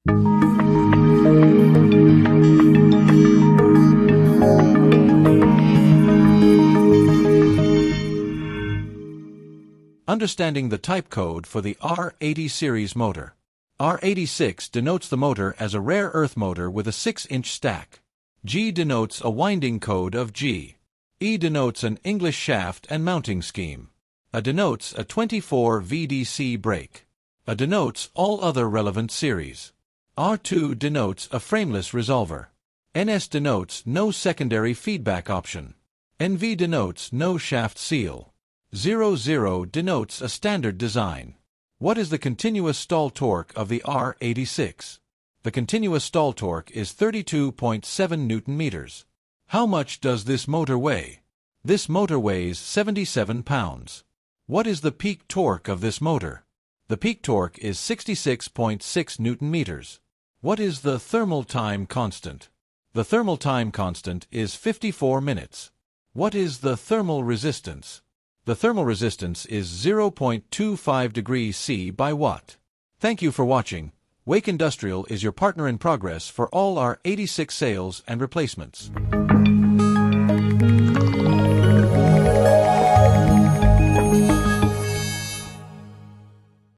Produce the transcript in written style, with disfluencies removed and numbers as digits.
Understanding the type code for the R80 series motor. R86 denotes the motor as a rare earth motor with a 6-inch stack. G denotes a winding code of G. E denotes an English shaft and mounting scheme. A denotes a 24 VDC brake. A denotes all other relevant series. R2 denotes a frameless resolver. NS denotes no secondary feedback option. NV denotes no shaft seal. 00 denotes a standard design. What is the continuous stall torque of the R86? The continuous stall torque is 32.7 Newton-meters. How much does this motor weigh? This motor weighs 77 pounds. What is the peak torque of this motor? The peak torque is 66.6 Newton-meters. What is the thermal time constant? The thermal time constant is 54 minutes. What is the thermal resistance? The thermal resistance is 0.25 degrees C by watt. Thank you for watching. Wake Industrial is your partner in progress for all our R86 sales and replacements.